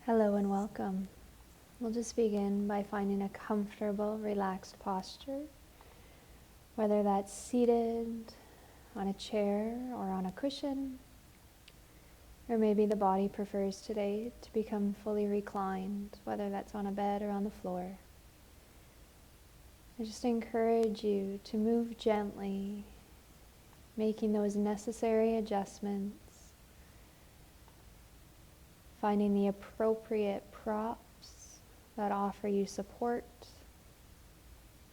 Hello and welcome. We'll just begin by finding a comfortable, relaxed posture, whether that's seated on a chair or on a cushion, or maybe the body prefers today to become fully reclined, whether that's on a bed or on the floor. I just encourage you to move gently, making those necessary adjustments, finding the appropriate props that offer you support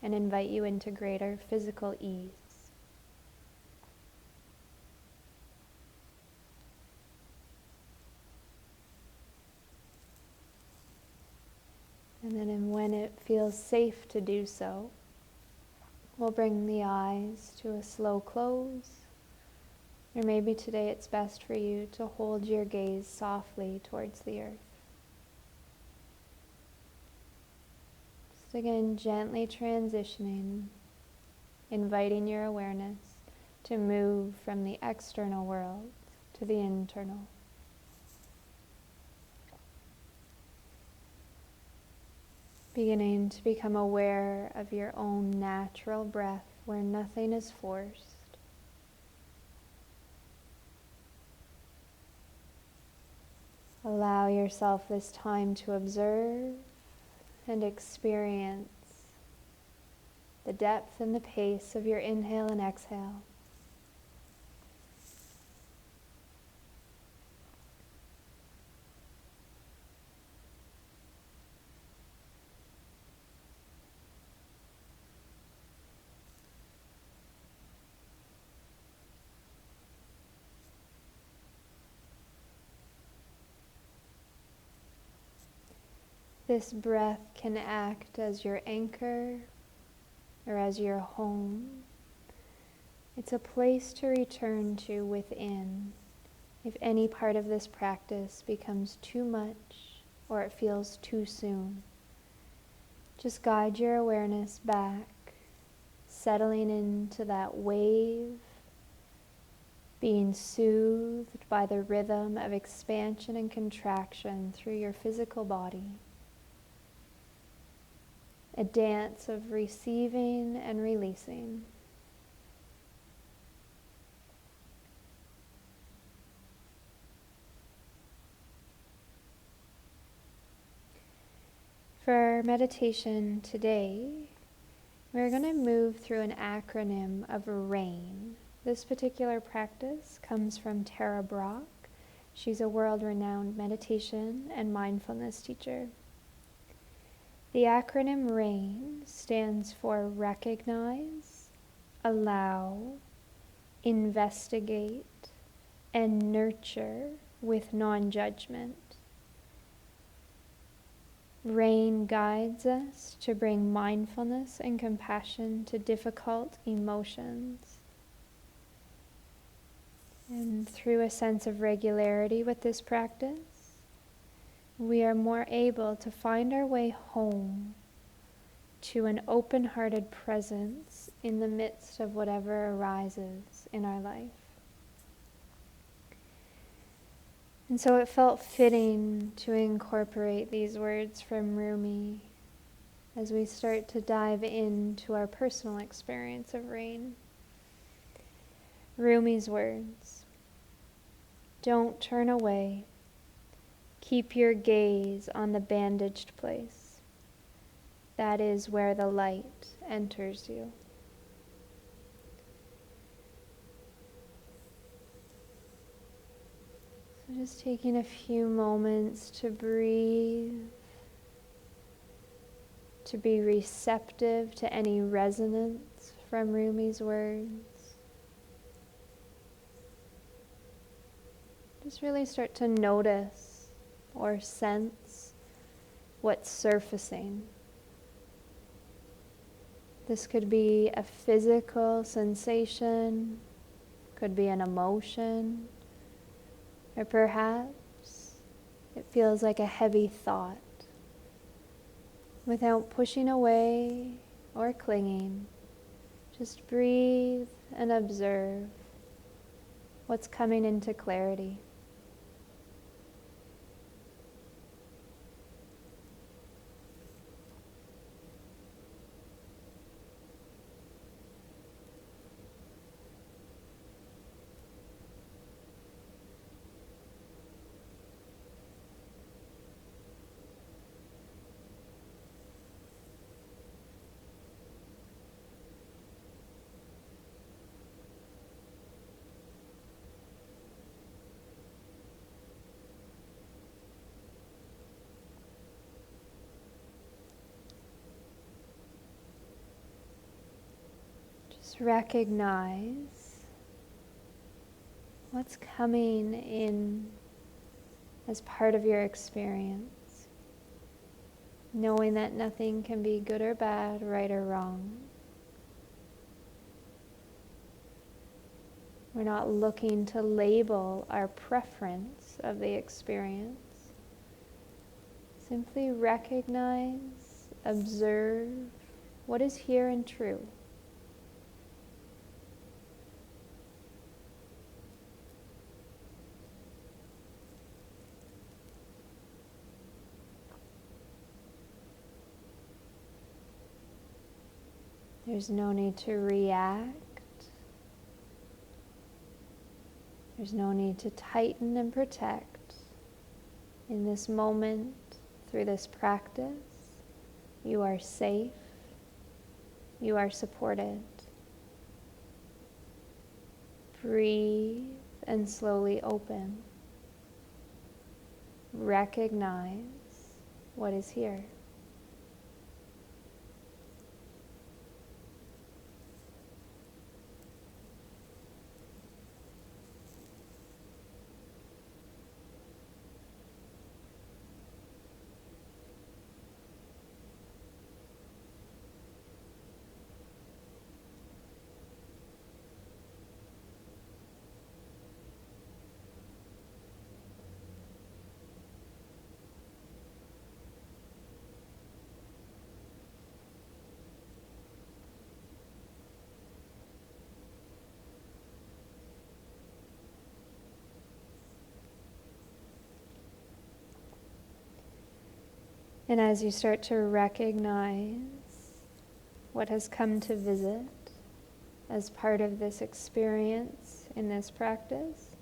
and invite you into greater physical ease. And then when it feels safe to do so, we'll bring the eyes to a slow close. Or maybe today it's best for you to hold your gaze softly towards the earth. Just again, gently transitioning, inviting your awareness to move from the external world to the internal. Beginning to become aware of your own natural breath where nothing is forced. Allow yourself this time to observe and experience the depth and the pace of your inhale and exhale. This breath can act as your anchor or as your home. It's a place to return to within if any part of this practice becomes too much or it feels too soon. Just guide your awareness back, settling into that wave, being soothed by the rhythm of expansion and contraction through your physical body. A dance of receiving and releasing. For our meditation today, we're going to move through an acronym of RAIN. This particular practice comes from Tara Brach. She's a world-renowned meditation and mindfulness teacher. The acronym RAIN stands for recognize, allow, investigate, and nurture with non-judgment. RAIN guides us to bring mindfulness and compassion to difficult emotions. And through a sense of regularity with this practice, we are more able to find our way home to an open-hearted presence in the midst of whatever arises in our life. And so it felt fitting to incorporate these words from Rumi as we start to dive into our personal experience of RAIN. Rumi's words: "Don't turn away. Keep your gaze on the bandaged place. That is where the light enters you." So just taking a few moments to breathe, to be receptive to any resonance from Rumi's words. Just really start to notice or sense what's surfacing. This could be a physical sensation, could be an emotion, or perhaps it feels like a heavy thought. Without pushing away or clinging, just breathe and observe what's coming into clarity. to recognize what's coming in as part of your experience, knowing that nothing can be good or bad, right or wrong. We're not looking to label our preference of the experience. Simply recognize, observe what is here and true. There's no need to react. There's no need to tighten and protect. In this moment, through this practice, you are safe. You are supported. Breathe and slowly open. Recognize what is here. And as you start to recognize what has come to visit as part of this experience in this practice,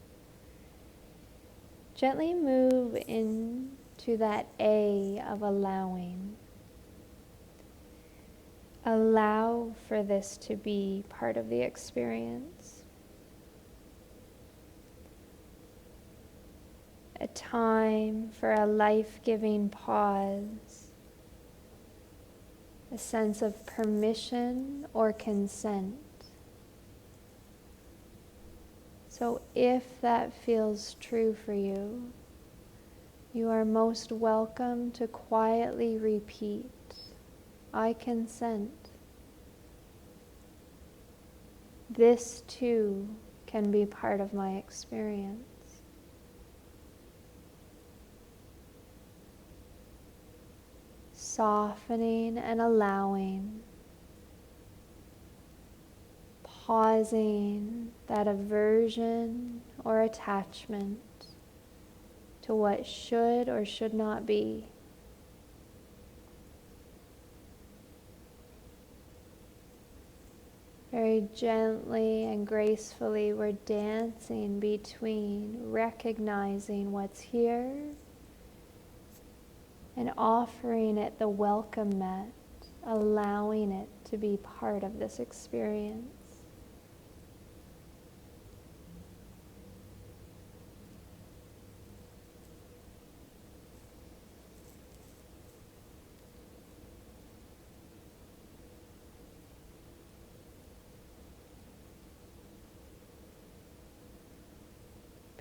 gently move into that A of allowing. Allow for this to be part of the experience. A time for a life-giving pause, a sense of permission or consent. So if that feels true for you, you are most welcome to quietly repeat, I consent. This too can be part of my experience. Softening and allowing, pausing that aversion or attachment to what should or should not be. Very gently and gracefully, we're dancing between recognizing what's here and offering it the welcome mat, allowing it to be part of this experience.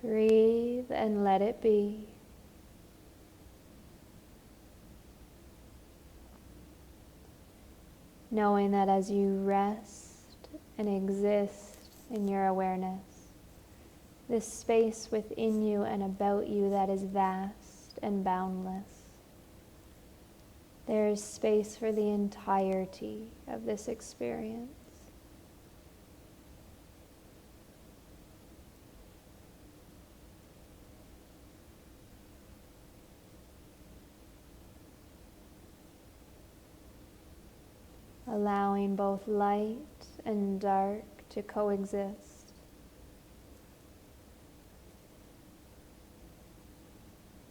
Breathe and let it be. Knowing that as you rest and exist in your awareness, this space within you and about you that is vast and boundless, there is space for the entirety of this experience. Allowing both light and dark to coexist.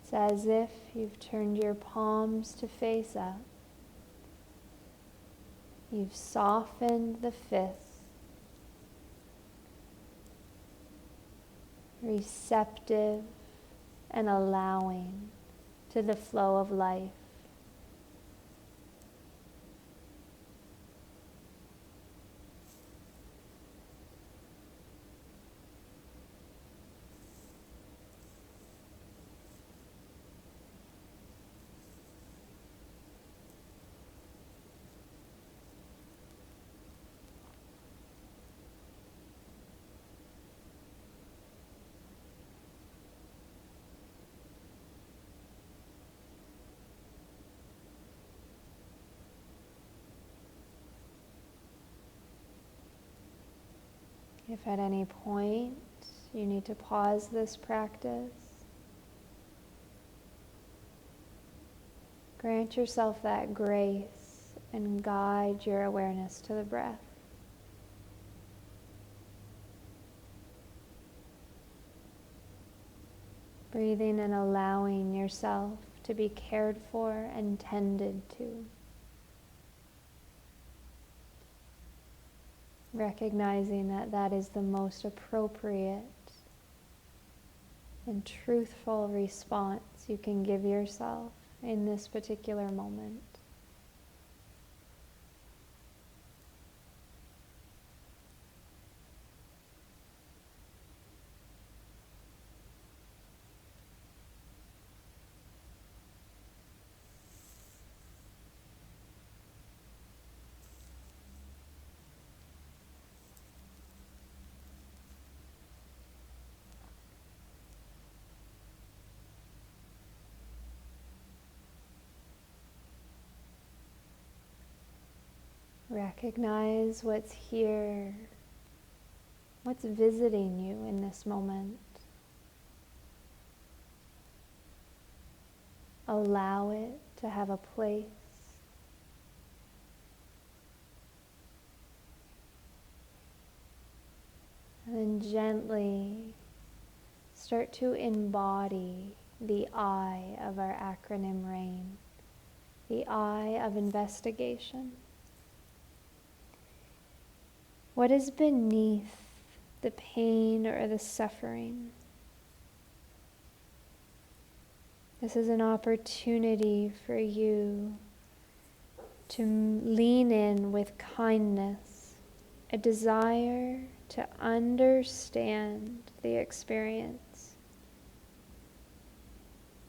It's as if you've turned your palms to face up. You've softened the fists, receptive and allowing to the flow of life. If at any point you need to pause this practice, grant yourself that grace and guide your awareness to the breath. Breathing and allowing yourself to be cared for and tended to. Recognizing that that is the most appropriate and truthful response you can give yourself in this particular moment. Recognize what's here, what's visiting you in this moment. Allow it to have a place. And then gently start to embody the I of our acronym RAIN, the I of investigation. What is beneath the pain or the suffering? This is an opportunity for you to lean in with kindness, a desire to understand the experience,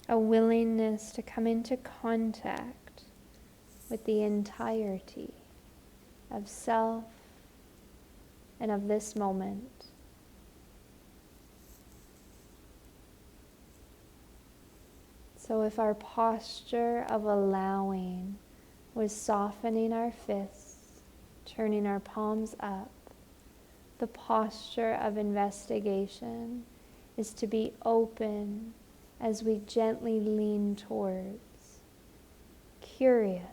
a willingness to come into contact with the entirety of self and of this moment. So if our posture of allowing was softening our fists, turning our palms up, the posture of investigation is to be open as we gently lean towards, curious.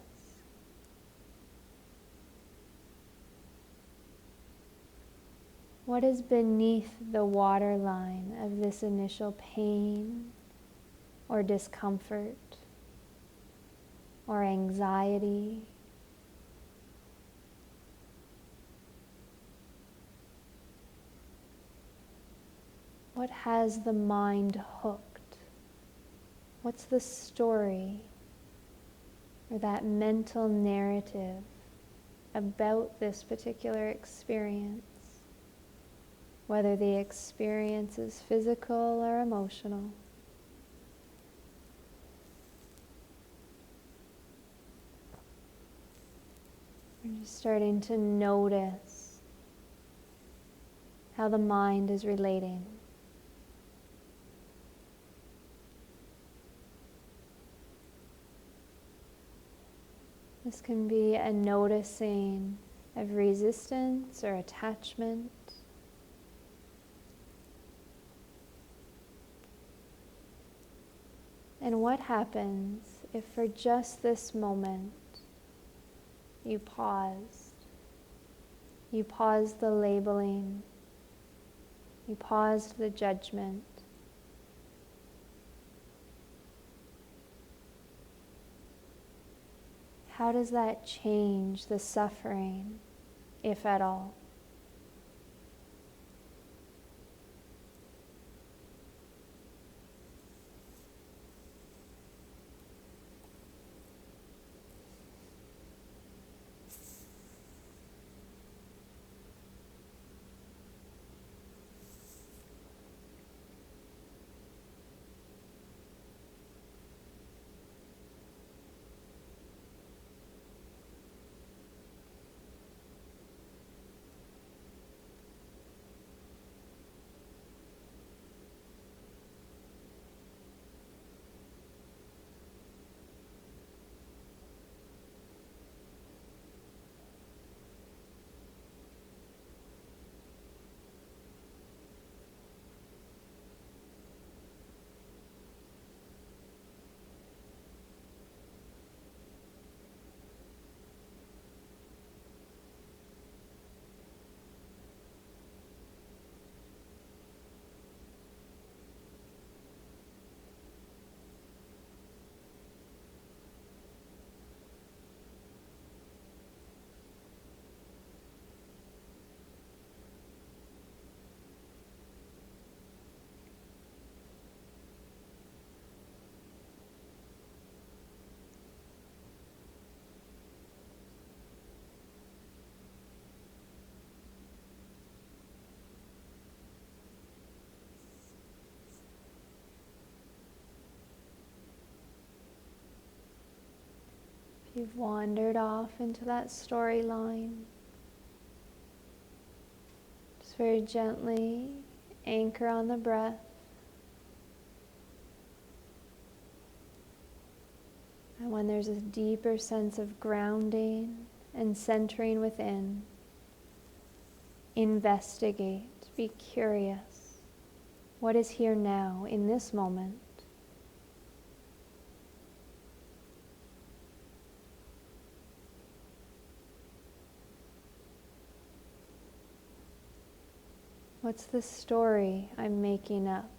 What is beneath the waterline of this initial pain or discomfort or anxiety? What has the mind hooked? What's the story or that mental narrative about this particular experience? Whether the experience is physical or emotional. We're just starting to notice how the mind is relating. This can be a noticing of resistance or attachment. And what happens if for just this moment you paused? You paused the labeling. You paused the judgment. How does that change the suffering, if at all? You've wandered off into that storyline. Just very gently anchor on the breath. And when there's a deeper sense of grounding and centering within, investigate, be curious. What is here now in this moment? What's the story I'm making up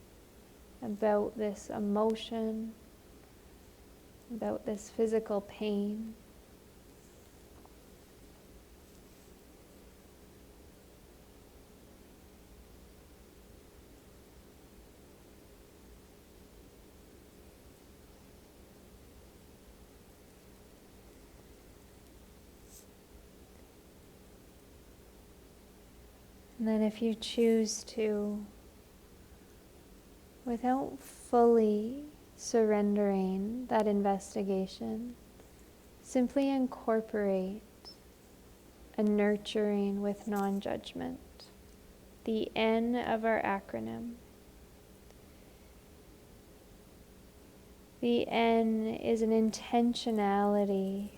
about this emotion, about this physical pain? And then if you choose to, without fully surrendering that investigation, simply incorporate a nurturing with non-judgment, the N of our acronym. The N is an intentionality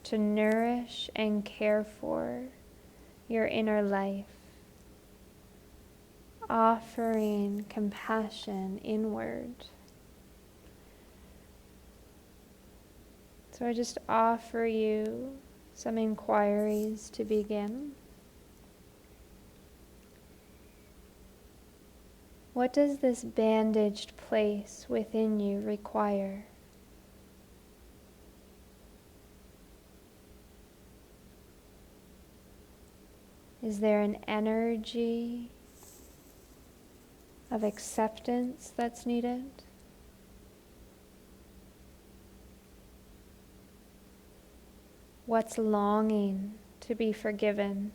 to nourish and care for your inner life, offering compassion inward. So I just offer you some inquiries to begin. What does this bandaged place within you require? Is there an energy of acceptance that's needed? What's longing to be forgiven?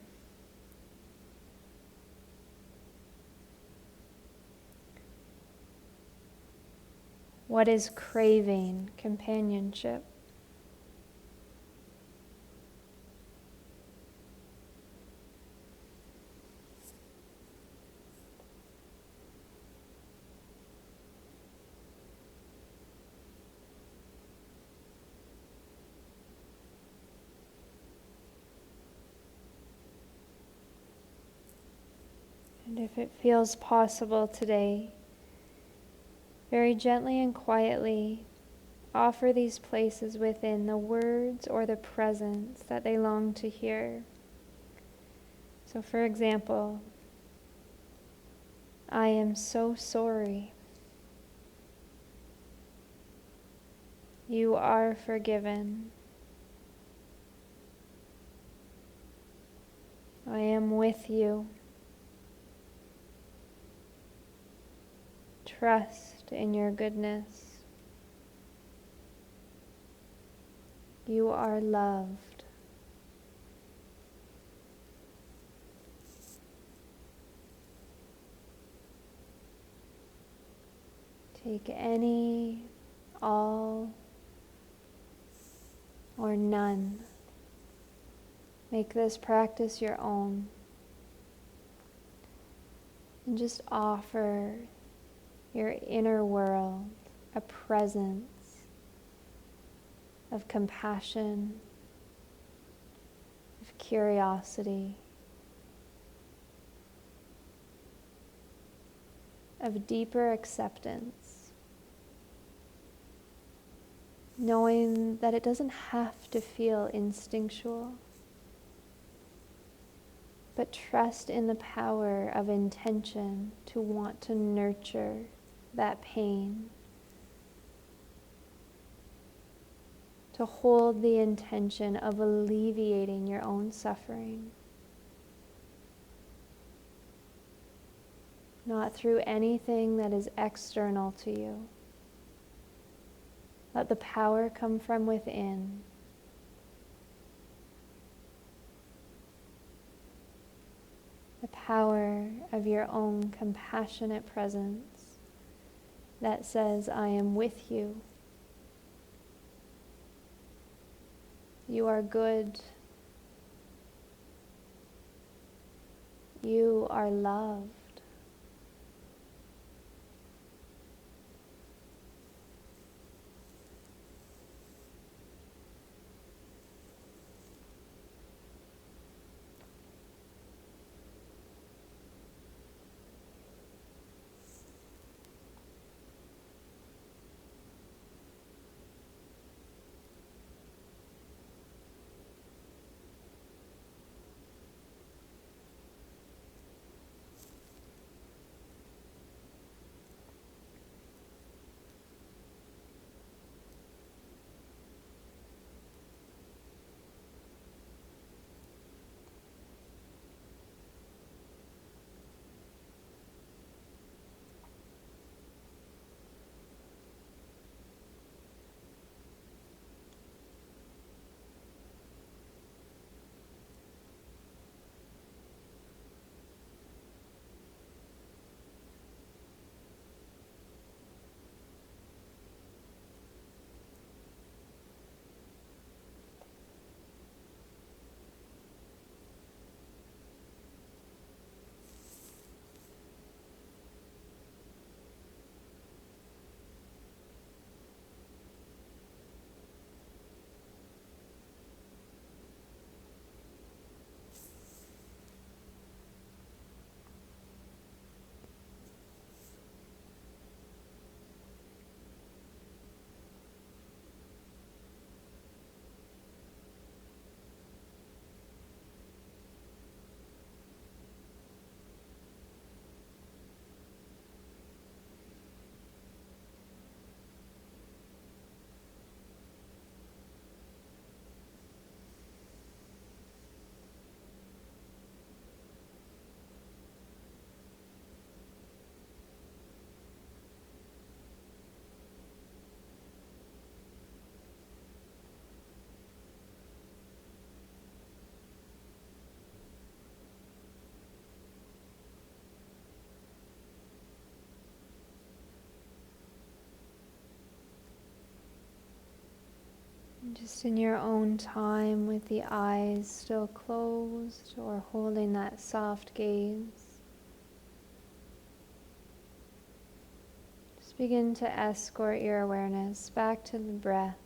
What is craving companionship? And if it feels possible today, very gently and quietly offer these places within the words or the presence that they long to hear. So for example, I am so sorry. You are forgiven. I am with you. Trust in your goodness. You are loved. Take any, all, or none. Make this practice your own. And just offer your inner world a presence of compassion, of curiosity, of deeper acceptance, knowing that it doesn't have to feel instinctual, but trust in the power of intention to want to nurture that pain, to hold the intention of alleviating your own suffering, not through anything that is external to you. Let the power come from within. The power of your own compassionate presence that says, I am with you. You are good. You are loved. Just in your own time, with the eyes still closed or holding that soft gaze, just begin to escort your awareness back to the breath,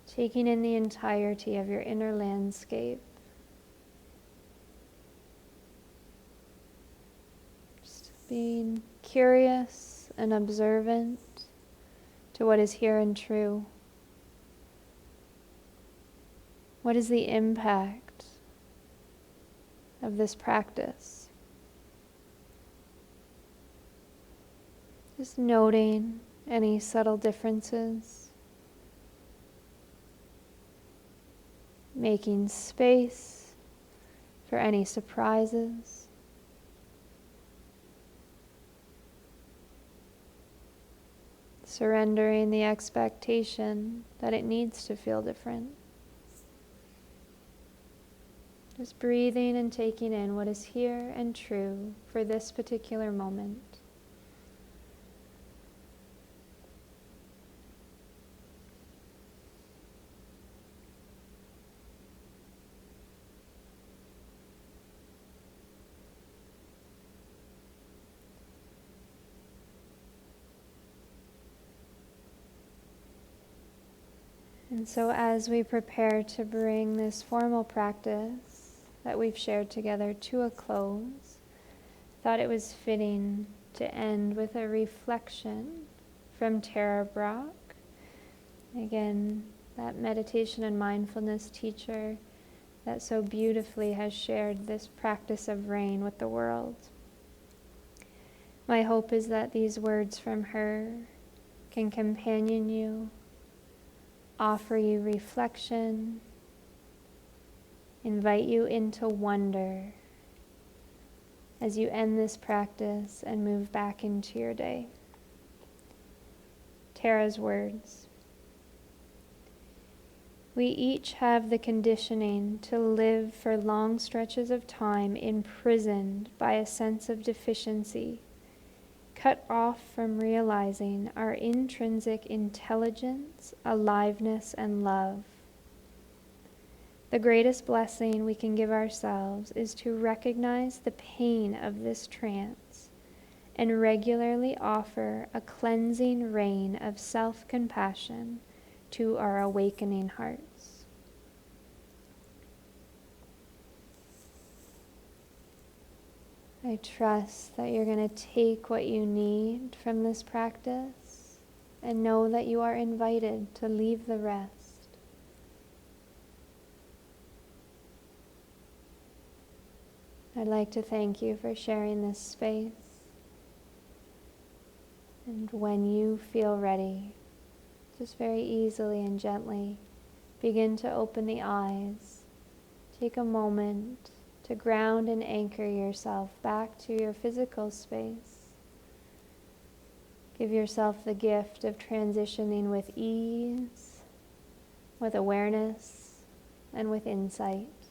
taking in the entirety of your inner landscape. Just being curious and observant to what is here and true. What is the impact of this practice? Just noting any subtle differences, making space for any surprises. Surrendering the expectation that it needs to feel different. Just breathing and taking in what is here and true for this particular moment. And so as we prepare to bring this formal practice that we've shared together to a close, I thought it was fitting to end with a reflection from Tara Brach. Again, that meditation and mindfulness teacher that so beautifully has shared this practice of rain with the world. My hope is that these words from her can companion you, offer you reflection, invite you into wonder as you end this practice and move back into your day. Tara's words: we each have the conditioning to live for long stretches of time imprisoned by a sense of deficiency, cut off from realizing our intrinsic intelligence, aliveness, and love. The greatest blessing we can give ourselves is to recognize the pain of this trance and regularly offer a cleansing rain of self-compassion to our awakening hearts. I trust that you're going to take what you need from this practice and know that you are invited to leave the rest. I'd like to thank you for sharing this space. And when you feel ready, just very easily and gently begin to open the eyes. Take a moment to ground and anchor yourself back to your physical space. Give yourself the gift of transitioning with ease, with awareness, and with insight.